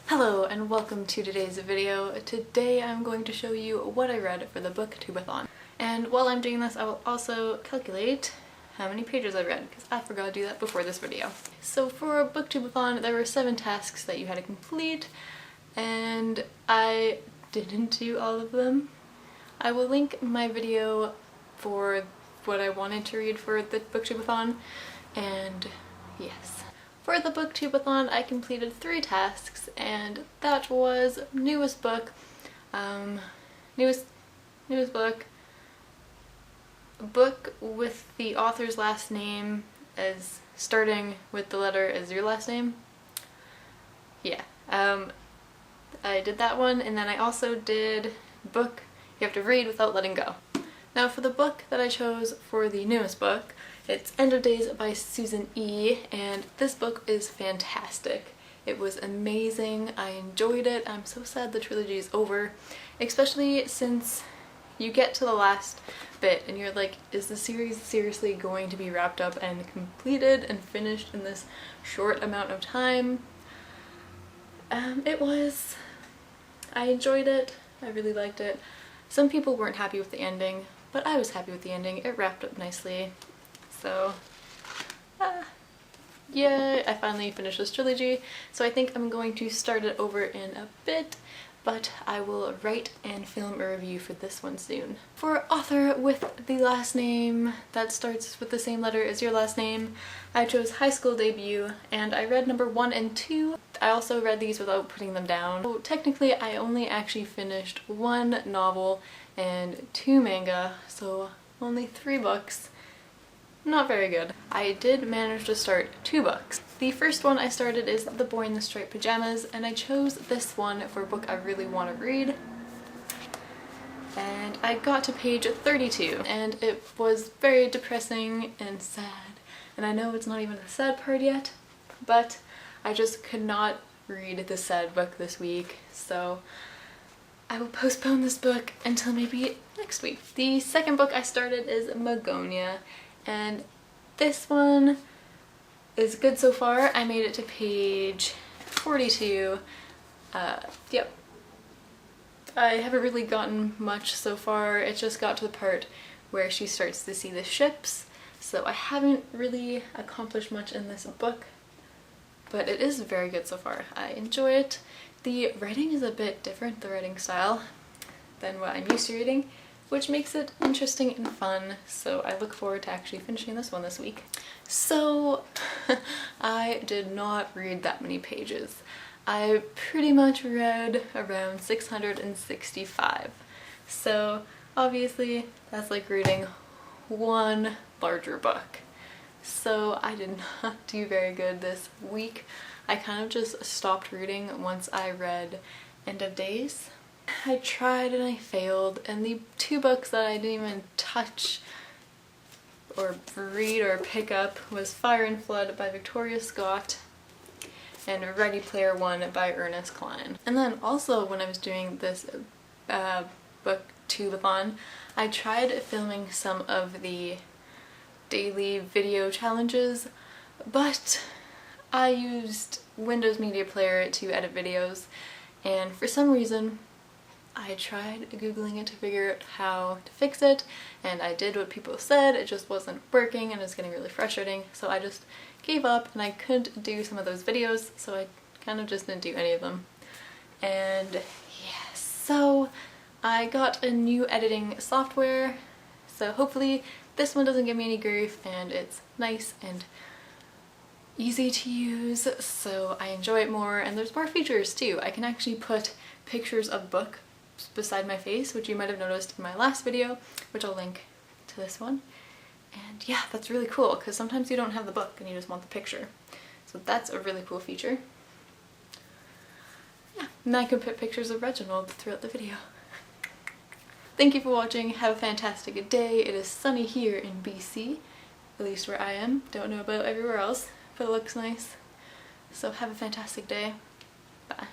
Hello and welcome to today's video. Today I'm going to show you what I read for the BookTubeAthon. And while I'm doing this, I will also calculate how many pages I read, because I forgot to do that before this video. So for BookTubeAthon, there were 7 tasks that you had to complete, and I didn't do all of them. I will link my video for what I wanted to read for the BookTubeAthon, and yes. For the BookTubeAthon, I completed 3 tasks, and that was newest book, book with the author's last name as starting with the letter as your last name. Yeah, I did that one, and then I also did book you have to read without letting go. Now for the book that I chose for the newest book, it's End of Days by Susan E., and this book is fantastic. It was amazing. I enjoyed it. I'm so sad the trilogy is over, especially since you get to the last bit and you're like, is the series seriously going to be wrapped up and completed and finished in this short amount of time? It was. I enjoyed it. I really liked it. Some people weren't happy with the ending, but I was happy with the ending. It wrapped up nicely. So, yeah, I finally finished this trilogy, so I think I'm going to start it over in a bit, but I will write and film a review for this one soon. For author with the last name that starts with the same letter as your last name, I chose High School Debut, and I read number 1 and 2. I also read these without putting them down. So technically, I only actually finished 1 novel and 2 manga, so only 3 books. Not very good. I did manage to start 2 books. The first one I started is The Boy in the Striped Pajamas, and I chose this one for a book I really want to read. And I got to page 32, and it was very depressing and sad. And I know it's not even the sad part yet, but I just could not read the sad book this week, so I will postpone this book until maybe next week. The second book I started is Magonia, and this one is good so far. I made it to page 42. Yep. I haven't really gotten much so far. It just got to the part where she starts to see the ships, so I haven't really accomplished much in this book, but it is very good so far. I enjoy it. The writing is a bit different, the writing style, than what I'm used to reading, which makes it interesting and fun, so I look forward to actually finishing this one this week. So, I did not read that many pages. I pretty much read around 665. So, obviously, that's like reading 1 larger book. So, I did not do very good this week. I kind of just stopped reading once I read End of Days. I tried and I failed, and the 2 books that I didn't even touch or read or pick up was Fire and Flood by Victoria Scott and Ready Player One by Ernest Cline. And then also when I was doing this BookTubeAthon, I tried filming some of the daily video challenges, but I used Windows Media Player to edit videos, and for some reason I tried googling it to figure out how to fix it, and I did what people said. It just wasn't working and it was getting really frustrating, so I just gave up and I couldn't do some of those videos, so I kind of just didn't do any of them. And yeah, so I got a new editing software, so hopefully this one doesn't give me any grief and it's nice and easy to use, so I enjoy it more, and there's more features too. I can actually put pictures of book beside my face, which you might have noticed in my last video, which I'll link to this one. And yeah, that's really cool, because sometimes you don't have the book and you just want the picture. So that's a really cool feature. Yeah, and I can put pictures of Reginald throughout the video. Thank you for watching. Have a fantastic day. It is sunny here in BC, at least where I am. Don't know about everywhere else, but it looks nice. So have a fantastic day. Bye.